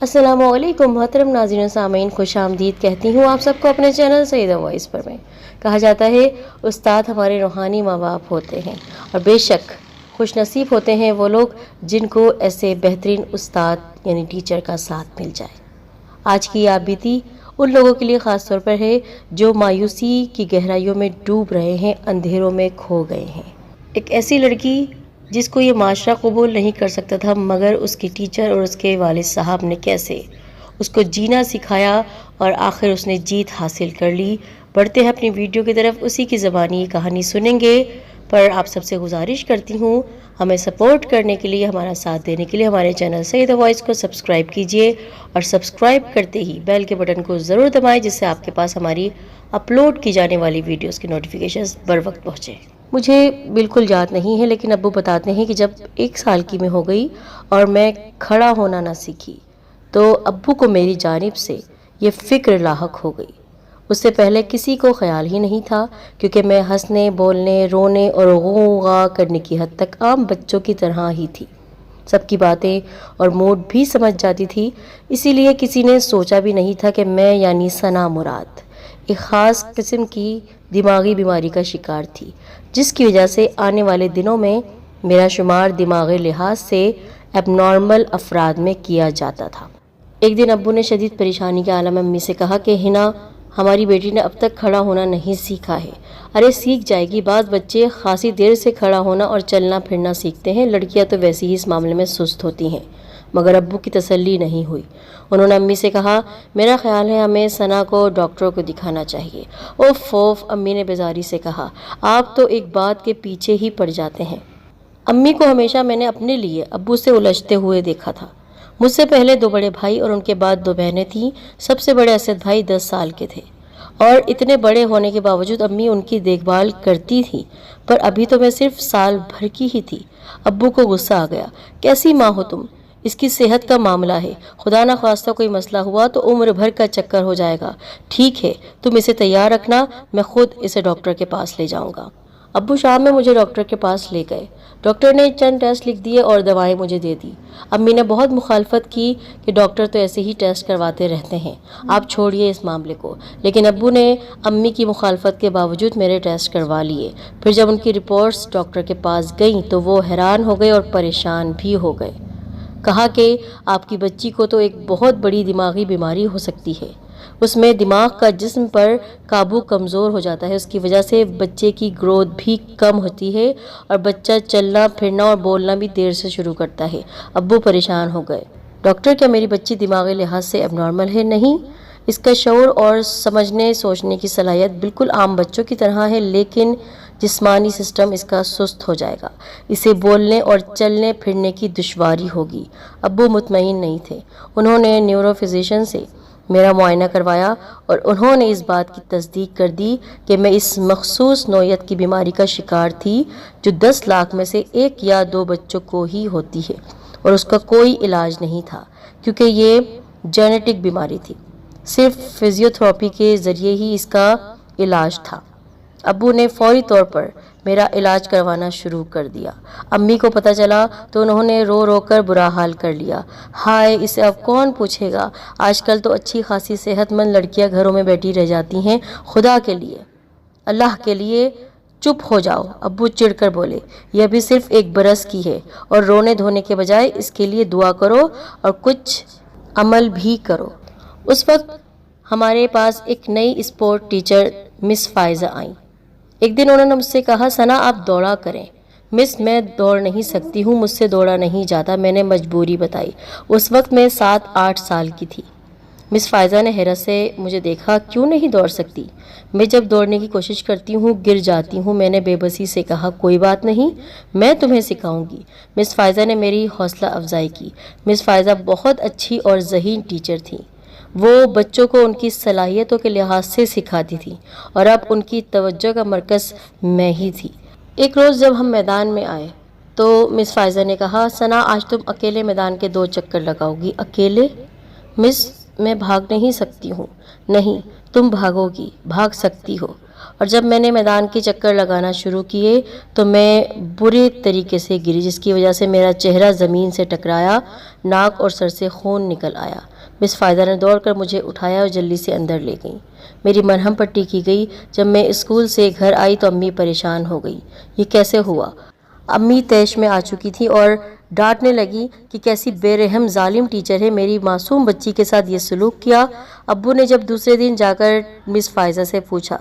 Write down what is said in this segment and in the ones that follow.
अस्सलाम वालेकुम मोहतरम नाज़रीन और सामीन, खुश आमदीद कहती हूँ आप सबको अपने चैनल सईदा वॉइस पर। में कहा जाता है उस्ताद हमारे रूहानी माँ बाप होते हैं, और बेशक खुश नसीब होते हैं वो लोग जिनको ऐसे बेहतरीन उस्ताद यानी टीचर का साथ मिल जाए। आज की आप बीती उन लोगों के लिए ख़ास तौर पर है जो मायूसी की गहराइयों में डूब रहे हैं, अंधेरों में खो गए हैं। एक ऐसी लड़की जिसको ये माशरा कबूल नहीं कर सकता था, मगर उसकी टीचर और उसके वालिद साहब ने कैसे उसको जीना सिखाया और आखिर उसने जीत हासिल कर ली। बढ़ते हैं अपनी वीडियो की तरफ, उसी की ज़बानी कहानी सुनेंगे। पर आप सबसे गुजारिश करती हूँ हमें सपोर्ट करने के लिए, हमारा साथ देने के लिए हमारे चैनल सईदा वॉइस को सब्सक्राइब कीजिए, और सब्सक्राइब करते ही बेल के बटन को ज़रूर दबाएं जिससे आपके पास हमारी अपलोड की जाने वाली वीडियोस की नोटिफिकेशंस बर वक्त पहुँचे। मुझे बिल्कुल याद नहीं है, लेकिन अब्बू बताते हैं कि जब 1 साल की मैं हो गई और मैं खड़ा होना ना सीखी तो अब्बू को मेरी जानिब से ये फ़िक्र लाहक हो गई। उससे पहले किसी को ख्याल ही नहीं था, क्योंकि मैं हंसने, बोलने, रोने और गूंगा करने की हद तक आम बच्चों की तरह ही थी। सबकी बातें और मूड भी समझ जाती थी, इसीलिए किसी ने सोचा भी नहीं था कि मैं यानी सना मुराद एक ख़ास किस्म की दिमागी बीमारी का शिकार थी, जिसकी वजह से आने वाले दिनों में मेरा शुमार दिमागी लिहाज से एबनॉर्मल अफराद में किया जाता था। एक दिन अब्बू ने शदीद परेशानी के आलम में अम्मी से कहा कि हिना, हमारी बेटी ने अब तक खड़ा होना नहीं सीखा है। अरे सीख जाएगी, बाज़ बच्चे खासी देर से खड़ा होना और चलना फिरना सीखते हैं, लड़कियां तो वैसे ही इस मामले में सुस्त होती हैं। मगर अब्बू की तसल्ली नहीं हुई। उन्होंने अम्मी से कहा, मेरा ख्याल है हमें सना को डॉक्टरों को दिखाना चाहिए। ओफ, अम्मी ने बेजारी से कहा, आप तो एक बात के पीछे ही पड़ जाते हैं। अम्मी को हमेशा मैंने अपने लिए अब्बू से उलझते हुए देखा था। मुझसे पहले 2 बड़े भाई और उनके बाद 2 बहनें थीं। सबसे बड़े असद भाई 10 साल के थे, और इतने बड़े होने के बावजूद अम्मी उनकी देखभाल करती थी। पर अभी तो मैं सिर्फ साल भर की ही थी। अब्बू को गुस्सा आ गया, कैसी माँ हो तुम, इसकी सेहत का मामला है, खुदा ना खास्ता कोई मसला हुआ तो उम्र भर का चक्कर हो जाएगा। ठीक है, तुम इसे तैयार रखना, मैं खुद इसे डॉक्टर के पास ले जाऊंगा। अब्बू शाम में मुझे डॉक्टर के पास ले गए। डॉक्टर ने चंद टेस्ट लिख दिए और दवाएं मुझे दे दी। अम्मी ने बहुत मुखालफत की कि डॉक्टर तो ऐसे ही टेस्ट करवाते रहते हैं, आप छोड़िए इस मामले को। लेकिन अब्बू ने अम्मी की मुखालफत के बावजूद मेरे टेस्ट करवा लिए। फिर जब उनकी रिपोर्ट्स डॉक्टर के पास गईं तो वो हैरान हो गए और परेशान भी हो गए। कहा कि आपकी बच्ची को तो एक बहुत बड़ी दिमागी बीमारी हो सकती है, उसमें दिमाग का जिस्म पर काबू कमज़ोर हो जाता है, उसकी वजह से बच्चे की ग्रोथ भी कम होती है और बच्चा चलना फिरना और बोलना भी देर से शुरू करता है। अब्बू परेशान हो गए। डॉक्टर, क्या मेरी बच्ची दिमागी लिहाज से एबनॉर्मल है? नहीं, इसका शऊर और समझने सोचने की सलाहियत बिल्कुल आम बच्चों की तरह है, लेकिन जिस्मानी सिस्टम इसका सुस्त हो जाएगा, इसे बोलने और चलने फिरने की दुश्वारी होगी। अब्बू मुतमईन नहीं थे। उन्होंने न्यूरो फिजिशियन से मेरा मुआयना करवाया और उन्होंने इस बात की तस्दीक कर दी कि मैं इस मखसूस नौयत की बीमारी का शिकार थी जो 10 लाख में से 1 या 2 बच्चों को ही होती है, और उसका कोई इलाज नहीं था क्योंकि ये जेनेटिक बीमारी थी। सिर्फ फिजियोथेरेपी के ज़रिए ही इसका इलाज था। अब्बू ने फौरी तौर पर मेरा इलाज करवाना शुरू कर दिया। अम्मी को पता चला तो उन्होंने रो रो कर बुरा हाल कर लिया। हाय, इसे अब कौन पूछेगा, आजकल तो अच्छी खासी सेहतमंद लड़कियां घरों में बैठी रह जाती हैं। खुदा के लिए, अल्लाह के लिए चुप हो जाओ, अब्बू चिढ़कर बोले। यह भी सिर्फ 1 बरस की है, और रोने धोने के बजाय इसके लिए दुआ करो और कुछ अमल भी करो। उस वक्त हमारे पास एक नई स्पोर्ट टीचर मिस फ़ायज़ा आई। एक दिन उन्होंने मुझसे कहा, सना आप दौड़ा करें। मिस, मैं दौड़ नहीं सकती हूँ, मुझसे दौड़ा नहीं जाता। मैंने मजबूरी बताई। उस वक्त मैं 7-8 साल की थी। मिस फ़ायज़ा ने हैरत से मुझे देखा, क्यों नहीं दौड़ सकती? मैं जब दौड़ने की कोशिश करती हूँ गिर जाती हूँ। मैंने बेबसी से कहा, कोई बात नहीं, मैं तुम्हें सिखाऊंगी। मिस फ़ायज़ा ने मेरी हौसला अफजाई की। मिस फ़ायज़ा बहुत अच्छी और ज़हीन टीचर थी। वो बच्चों को उनकी सलाहियतों के लिहाज से सिखाती थी, और अब उनकी तवज्जो का मरकज़ मैं ही थी। एक रोज़ जब हम मैदान में आए तो मिस फ़ायज़ा ने कहा, सना आज तुम अकेले मैदान के 2 चक्कर लगाओगी। अकेले? मिस, मैं भाग नहीं सकती हूँ। नहीं, तुम भागोगी, भाग सकती हो। اور جب میں نے میدان کے چکر لگانا شروع کیے تو میں برے طریقے سے گری، جس کی وجہ سے میرا چہرہ زمین سے ٹکرایا، ناک اور سر سے خون نکل آیا۔ مس فائزہ نے دوڑ کر مجھے اٹھایا اور جلدی سے اندر لے گئیں۔ میری مرہم پٹی کی گئی۔ جب میں اسکول سے گھر آئی تو امی پریشان ہو گئی، یہ کیسے ہوا؟ امی طیش میں آ چکی تھی اور ڈانٹنے لگی کہ کیسی بے رحم ظالم ٹیچر ہے، میری معصوم بچی کے ساتھ یہ سلوک کیا۔ ابو نے جب دوسرے دن جا کر مس فائزہ سے پوچھا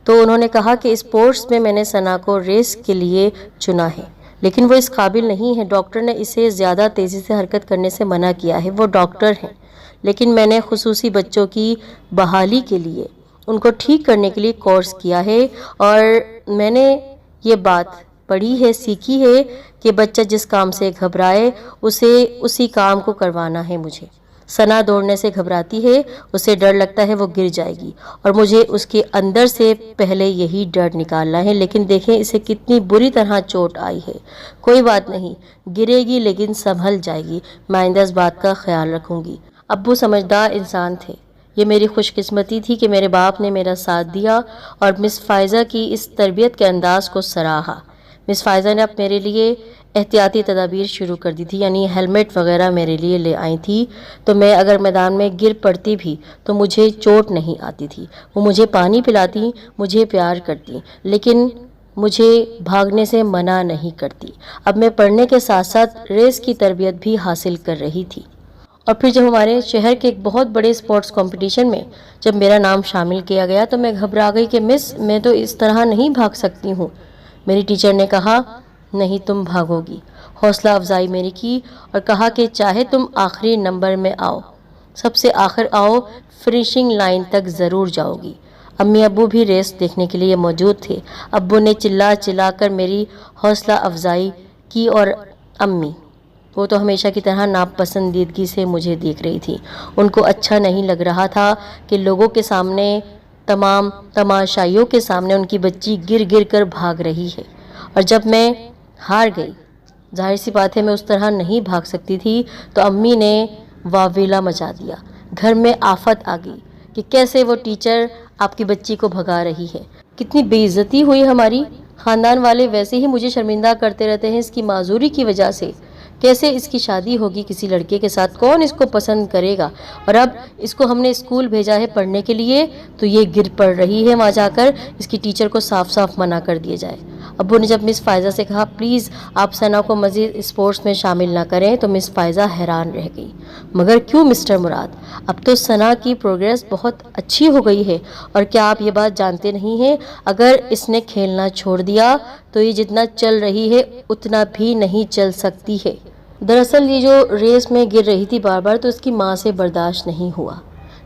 تو انہوں نے کہا کہ اسپورٹس میں نے ثنا کو ریس کے لیے چنا ہے، لیکن وہ اس قابل نہیں ہے، ڈاکٹر نے اسے زیادہ تیزی سے حرکت کرنے سے منع کیا ہے، وہ ڈاکٹر ہیں۔ لیکن میں نے خصوصی بچوں کی بحالی کے لیے، ان کو ٹھیک کرنے کے لیے کورس کیا ہے، اور میں نے یہ بات پڑھی ہے، سیکھی ہے کہ بچہ جس کام سے گھبرائے اسے اسی کام کو کروانا ہے مجھے۔ ثنا دوڑنے سے گھبراتی ہے، اسے ڈر لگتا ہے وہ گر جائے گی، اور مجھے اس کے اندر سے پہلے یہی ڈر نکالنا ہے۔ لیکن دیکھیں اسے کتنی بری طرح چوٹ آئی ہے۔ کوئی بات نہیں، گرے گی لیکن سنبھل جائے گی، میں آئندہ اس بات کا خیال رکھوں گی۔ ابو سمجھدار انسان تھے۔ یہ میری خوش قسمتی تھی کہ میرے باپ نے میرا ساتھ دیا اور مس فائزہ کی اس تربیت کے انداز کو سراہا۔ مس فائزہ نے اب میرے لیے احتیاطی تدابیر شروع کر دی تھی، یعنی ہیلمٹ وغیرہ میرے لیے لے آئی تھی، تو میں اگر میدان میں گر پڑتی بھی تو مجھے چوٹ نہیں آتی تھی۔ وہ مجھے پانی پلاتی، مجھے پیار کرتی، لیکن مجھے بھاگنے سے منع نہیں کرتی۔ اب میں پڑھنے کے ساتھ ساتھ ریس کی تربیت بھی حاصل کر رہی تھی۔ اور پھر جب ہمارے شہر کے ایک بہت بڑے اسپورٹس کمپٹیشن میں جب میرا نام شامل کیا گیا تو میں گھبرا گئی کہ مس میں تو اس طرح نہیں بھاگ سکتی ہوں۔ میری ٹیچر نے کہا نہیں تم بھاگو گی، حوصلہ افزائی میری کی اور کہا کہ چاہے تم آخری نمبر میں آؤ، سب سے آخر آؤ، فنیشنگ لائن تک ضرور جاؤ گی۔ امی ابو بھی ریس دیکھنے کے لیے موجود تھے۔ ابو نے چلا چلا کر میری حوصلہ افزائی کی اور امی وہ تو ہمیشہ کی طرح ناپسندیدگی سے مجھے دیکھ رہی تھی۔ ان کو اچھا نہیں لگ رہا تھا کہ لوگوں کے سامنے، تمام تماشائیوں کے سامنے ان کی بچی گر گر کر بھاگ رہی ہے، اور جب میں ہار گئی، ظاہر سی بات ہے میں اس طرح نہیں بھاگ سکتی تھی، تو امی نے واویلا مچا دیا، گھر میں آفت آ گئی کہ کیسے وہ ٹیچر آپ کی بچی کو بھگا رہی ہے۔ کتنی بے عزتی ہوئی ہماری، خاندان والے ویسے ہی مجھے شرمندہ کرتے رہتے ہیں اس کی معذوری کی وجہ سے۔ کیسے اس کی شادی ہوگی کسی لڑکے کے ساتھ، کون اس کو پسند کرے گا؟ اور اب اس کو ہم نے اسکول بھیجا ہے پڑھنے کے لیے تو یہ گر پڑ رہی ہے، وہاں جا کر اس کی ٹیچر کو صاف صاف منع کر دیا جائے۔ ابو نے جب مس فائزہ سے کہا پلیز آپ ثنا کو مزید اسپورٹس میں شامل نہ کریں تو مس فائزہ حیران رہ گئی۔ مگر کیوں مسٹر مراد؟ اب تو ثنا کی پروگریس بہت اچھی ہو گئی ہے، اور کیا آپ یہ بات جانتے نہیں ہیں اگر اس نے کھیلنا چھوڑ دیا تو یہ جتنا چل رہی ہے اتنا بھی نہیں چل سکتی ہے۔ دراصل یہ جو ریس میں گر رہی تھی بار بار تو اس کی ماں سے برداشت نہیں ہوا۔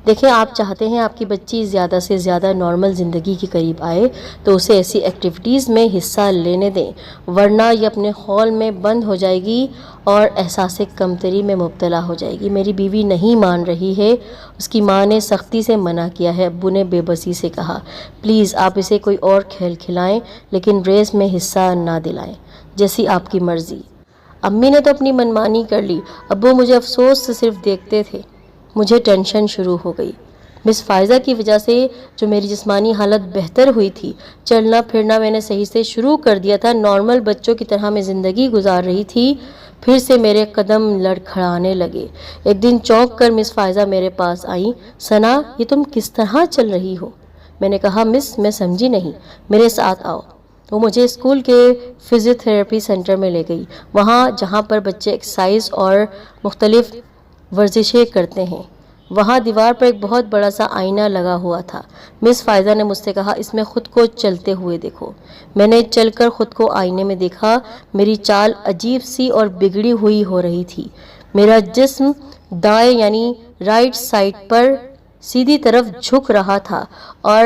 دیکھیں آپ چاہتے ہیں آپ کی بچی زیادہ سے زیادہ نارمل زندگی کے قریب آئے تو اسے ایسی ایکٹیویٹیز میں حصہ لینے دیں، ورنہ یہ اپنے خول میں بند ہو جائے گی اور احساس کمتری میں مبتلا ہو جائے گی۔ میری بیوی نہیں مان رہی ہے، اس کی ماں نے سختی سے منع کیا ہے۔ ابو نے بے بسی سے کہا پلیز آپ اسے کوئی اور کھیل کھلائیں لیکن ریس میں حصہ نہ دلائیں، جیسی آپ کی مرضی۔ امی نے تو اپنی منمانی کر لی، ابو مجھے افسوس سے صرف دیکھتے تھے۔ مجھے ٹینشن شروع ہو گئی۔ مس فائزہ کی وجہ سے جو میری جسمانی حالت بہتر ہوئی تھی، چلنا پھرنا میں نے صحیح سے شروع کر دیا تھا، نارمل بچوں کی طرح میں زندگی گزار رہی تھی، پھر سے میرے قدم لڑکھڑانے لگے۔ ایک دن چونک کر مس فائزہ میرے پاس آئیں، ثنا یہ تم کس طرح چل رہی ہو؟ میں نے کہا مس میں سمجھی نہیں، میرے ساتھ آؤ۔ وہ مجھے اسکول کے فزیوتھراپی سینٹر میں لے گئی، وہاں جہاں پر بچے ایکسرسائز اور مختلف ورزشیں کرتے ہیں۔ وہاں دیوار پر ایک بہت بڑا سا آئینہ لگا ہوا تھا۔ مس فائزہ نے مجھ سے کہا اس میں خود کو چلتے ہوئے دیکھو۔ میں نے چل کر خود کو آئینے میں دیکھا، میری چال عجیب سی اور بگڑی ہوئی ہو رہی تھی۔ میرا جسم دائیں یعنی رائٹ سائڈ پر سیدھی طرف جھک رہا تھا اور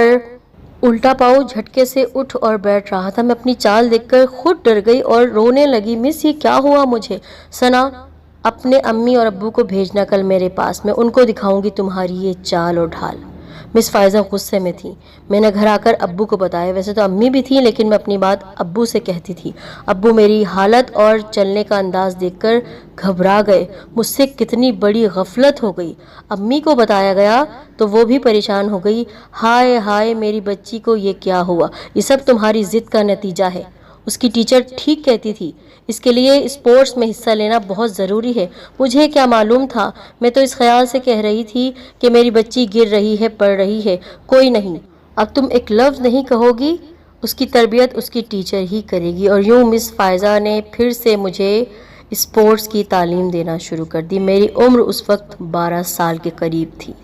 الٹا پاؤں جھٹکے سے اٹھ اور بیٹھ رہا تھا۔ میں اپنی چال دیکھ کر خود ڈر گئی اور رونے لگی۔ مس یہ کیا ہوا مجھے؟ ثنا اپنے امی اور ابو کو بھیجنا کل میرے پاس، میں ان کو دکھاؤں گی تمہاری یہ چال اور ڈھال۔ मिस फ़ायज़ा गुस्से में थी। मैंने घर आकर अब्बू को बताया। वैसे तो अम्मी भी थी, लेकिन मैं अपनी बात अब्बू से कहती थी। अब्बू मेरी हालत और चलने का अंदाज़ देखकर घबरा गए। मुझसे कितनी बड़ी गफलत हो गई। अम्मी को बताया गया तो वो भी परेशान हो गई। हाय हाय, मेरी बच्ची को ये क्या हुआ? ये सब तुम्हारी ज़िद का नतीजा है। उसकी टीचर ठीक कहती थी, इसके लिए स्पोर्ट्स में हिस्सा लेना बहुत ज़रूरी है। मुझे क्या मालूम था, मैं तो इस ख्याल से कह रही थी कि मेरी बच्ची गिर रही है, पढ़ रही है। कोई नहीं, अब तुम एक लफ्ज़ नहीं कहोगी, उसकी तरबियत उसकी टीचर ही करेगी। और यूँ मिस फ़ायज़ा ने फिर से मुझे स्पोर्ट्स की तालीम देना शुरू कर दी। मेरी उम्र उस वक्त 12 साल के करीब थी।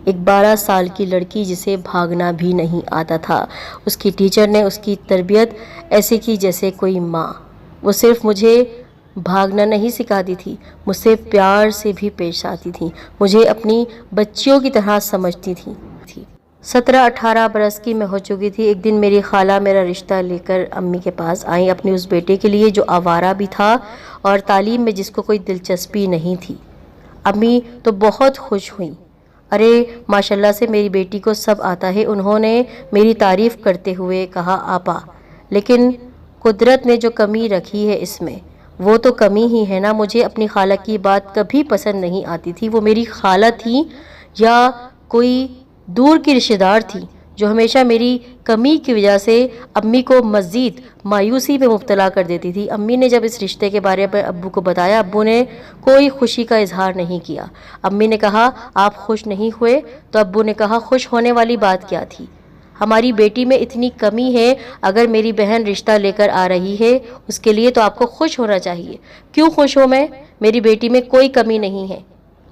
एक 12 साल की लड़की जिसे भागना भी नहीं आता था, उसकी टीचर ने उसकी तरबियत ऐसे की जैसे कोई माँ। वो सिर्फ मुझे भागना नहीं सिखाती थी, मुझसे प्यार से भी पेश आती थी, मुझे अपनी बच्चियों की तरह समझती थी। 17-18 बरस की मैं हो चुकी थी। एक दिन मेरी खाला मेरा रिश्ता लेकर अम्मी के पास आई, अपने उस बेटे के लिए जो आवारा भी था और तालीम में जिसको कोई दिलचस्पी नहीं थी। अम्मी तो बहुत खुश हुई। अरे माशाल्लाह से मेरी बेटी को सब आता है। उन्होंने मेरी तारीफ़ करते हुए कहा, आपा, लेकिन कुदरत ने जो कमी रखी है इसमें, वो तो कमी ही है ना। मुझे अपनी खाला की बात कभी पसंद नहीं आती थी। वो मेरी खाला थी या कोई दूर की रिश्तेदार थी जो हमेशा मेरी कमी की वजह से अम्मी को मज़ीद मायूसी में मुब्तला कर देती थी। अम्मी ने जब इस रिश्ते के बारे में अब्बू को बताया, अब्बू ने कोई खुशी का इजहार नहीं किया। अम्मी ने कहा, आप खुश नहीं हुए? तो अब्बू ने कहा, खुश होने वाली बात क्या थी? हमारी बेटी में इतनी कमी है, अगर मेरी बहन रिश्ता लेकर आ रही है उसके लिए तो आपको खुश होना चाहिए। क्यों खुश हो मैं? मेरी बेटी में कोई कमी नहीं है,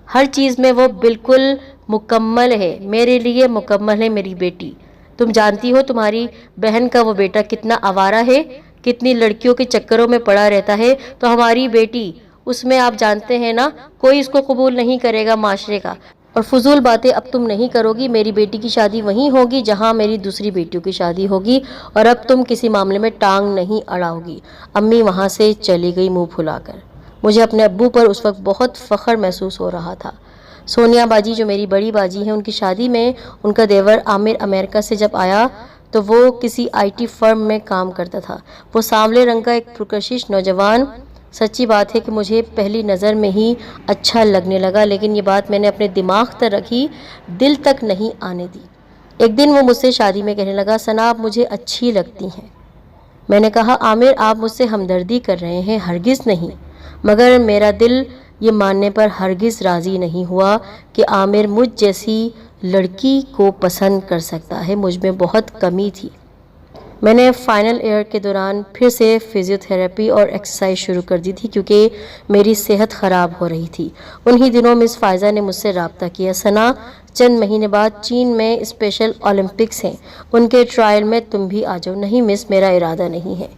हर चीज़ में वो बिल्कुल मुकम्मल है। मेरे लिए मुकम्मल है मेरी बेटी। तुम जानती हो तुम्हारी बहन का वो बेटा कितना आवारा है, कितनी लड़कियों के चक्करों में पड़ा रहता है, तो हमारी बेटी उसमें आप जानते हैं ना, कोई इसको कबूल नहीं करेगा माशरे का। और फजूल बातें अब तुम नहीं करोगी। मेरी बेटी की शादी वहीं होगी जहां मेरी दूसरी बेटियों की शादी होगी, और अब तुम किसी मामले में टांग नहीं अड़ाओगी। अम्मी वहां से चली गई मुंह फुलाकर। मुझे अपने अब्बू पर उस वक्त बहुत फ़ख्र महसूस हो रहा था। सोनिया बाजी जो मेरी बड़ी बाजी हैं, उनकी शादी में उनका देवर आमिर अमेरिका से जब आया तो वो किसी आईटी फर्म में काम करता था। वो सांवले रंग का एक पुरकशिश नौजवान। सच्ची बात है कि मुझे पहली नज़र में ही अच्छा लगने लगा, लेकिन ये बात मैंने अपने दिमाग तक रखी, दिल तक नहीं आने दी। एक दिन वो मुझसे शादी में कहने लगा, सना आप मुझे अच्छी लगती हैं। मैंने कहा, आमिर आप मुझसे हमदर्दी कर रहे हैं? हरगिज़ नहीं। मगर मेरा दिल ये मानने पर हरगिज़ राज़ी नहीं हुआ कि आमिर मुझ जैसी लड़की को पसंद कर सकता है। मुझ में बहुत कमी थी। मैंने फ़ाइनल ईयर के दौरान फिर से फ़िज़ियोथेरेपी और एक्सरसाइज शुरू कर दी थी क्योंकि मेरी सेहत ख़राब हो रही थी। उन्हीं दिनों मिस फ़ायज़ा ने मुझसे रब्ता किया, सना चंद महीने बाद चीन में स्पेशल ओलंपिक्स हैं, उनके ट्रायल में तुम भी आ जाओ। नहीं मिस, मेरा इरादा नहीं है।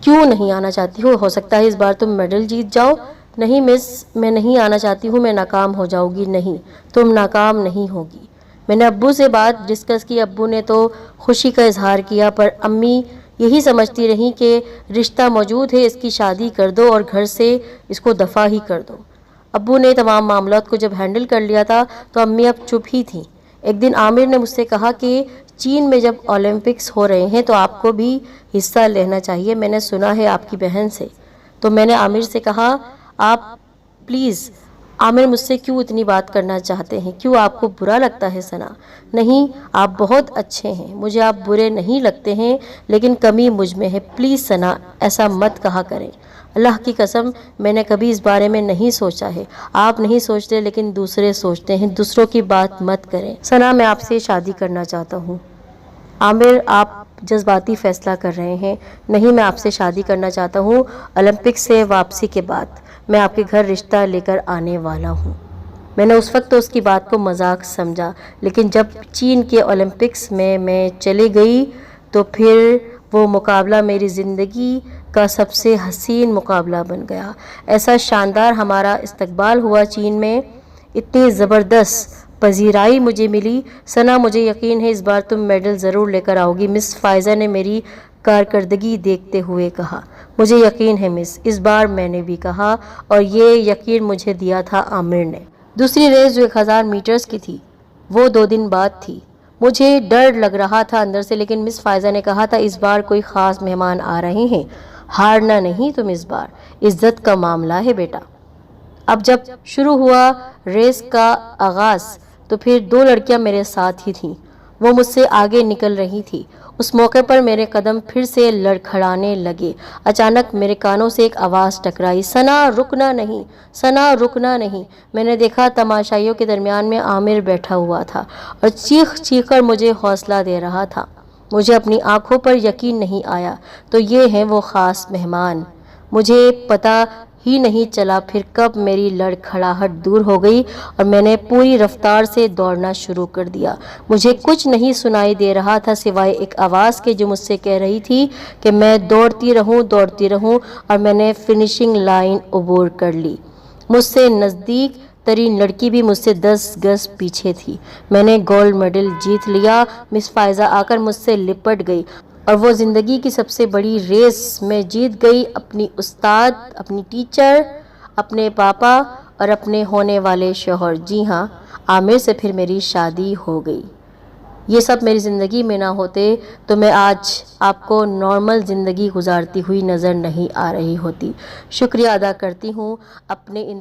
क्यों नहीं आना चाहती हो सकता है इस बार तुम मेडल जीत जाओ। नहीं मिस, मैं नहीं आना चाहती हूँ, मैं नाकाम हो जाऊँगी। नहीं, तुम नाकाम नहीं होगी। मैंने अब्बू से बात डिस्कस की। अब्बू ने तो खुशी का इजहार किया, पर अम्मी यही समझती रही कि रिश्ता मौजूद है, इसकी शादी कर दो और घर से इसको दफ़ा ही कर दो। अब्बू ने तमाम मामलात को जब हैंडल कर लिया था तो अम्मी अब चुप ही थी। एक दिन आमिर ने मुझसे कहा कि चीन में जब ओलंपिक्स हो रहे हैं तो आपको भी हिस्सा लेना चाहिए, मैंने सुना है आपकी बहन से। तो मैंने आमिर से कहा, आप प्लीज़, आमिर मुझसे क्यों इतनी बात करना चाहते हैं? क्यों आपको बुरा लगता है सना? नहीं, आप बहुत अच्छे हैं, मुझे आप बुरे नहीं लगते हैं, लेकिन कमी मुझ में है। प्लीज़ सना, ऐसा मत कहा करें। अल्लाह की कसम, मैंने कभी इस बारे में नहीं सोचा है। आप नहीं सोचते लेकिन दूसरे सोचते हैं। दूसरों की बात मत करें। सना, मैं आपसे शादी करना चाहता हूँ। आमिर, आप जज्बाती फ़ैसला कर रहे हैं। नहीं, मैं आपसे शादी करना चाहता हूँ। ओलंपिक से वापसी के बाद मैं आपके घर रिश्ता लेकर आने वाला हूँ। मैंने उस वक्त तो उसकी बात को मजाक समझा, लेकिन जब चीन के ओलंपिक्स में मैं चली गई तो फिर वो मुकाबला मेरी ज़िंदगी का सबसे हसीन मुकाबला बन गया। ऐसा शानदार हमारा इस्तकबाल हुआ चीन में, इतनी ज़बरदस्त पजीराई मुझे मिली। सना, मुझे यकीन है इस बार तुम मेडल ज़रूर लेकर आओगी। मिस फ़ायज़ा ने मेरी कारकर्दगी देखते हुए कहा। मुझे यकीन है मिस, इस बार मैंने भी कहा, और ये यकीन मुझे दिया था आमिर ने। दूसरी रेस जो 1000 मीटर्स की थी वो 2 दिन बाद थी। مجھے ڈر لگ رہا تھا اندر سے، لیکن مس فائزہ نے کہا تھا اس بار کوئی خاص مہمان آ رہے ہیں، ہارنا نہیں تم اس بار، عزت کا معاملہ ہے بیٹا۔ اب جب شروع ہوا ریس کا آغاز تو پھر 2 لڑکیاں میرے ساتھ ہی تھیں، وہ مجھ سے آگے نکل رہی تھی۔ اس موقع پر میرے قدم پھر سے لڑکھڑانے لگے۔ اچانک میرے کانوں سے ایک آواز ٹکرائی، ثنا رکنا نہیں، ثنا رکنا نہیں۔ میں نے دیکھا تماشائیوں کے درمیان میں عامر بیٹھا ہوا تھا اور چیخ چیخ کر مجھے حوصلہ دے رہا تھا۔ مجھے اپنی آنکھوں پر یقین نہیں آیا، تو یہ ہیں وہ خاص مہمان۔ مجھے پتہ ہی نہیں چلا پھر کب میری لڑکھڑاہٹ دور ہو گئی اور میں نے پوری رفتار سے دوڑنا شروع کر دیا۔ مجھے کچھ نہیں سنائی دے رہا تھا سوائے ایک آواز کے جو مجھ سے کہہ رہی تھی کہ میں دوڑتی رہوں، اور میں نے فنشنگ لائن عبور کر لی۔ مجھ سے نزدیک ترین لڑکی بھی مجھ سے 10 گز پیچھے تھی۔ میں نے گولڈ میڈل جیت لیا۔ مس فائزہ آ کر مجھ سے لپٹ گئی اور وہ زندگی کی سب سے بڑی ریس میں جیت گئی، اپنی استاد، اپنی ٹیچر، اپنے پاپا اور اپنے ہونے والے شوہر۔ جی ہاں، عامر سے پھر میری شادی ہو گئی۔ یہ سب میری زندگی میں نہ ہوتے تو میں آج آپ کو نارمل زندگی گزارتی ہوئی نظر نہیں آ رہی ہوتی۔ شکریہ ادا کرتی ہوں اپنے ان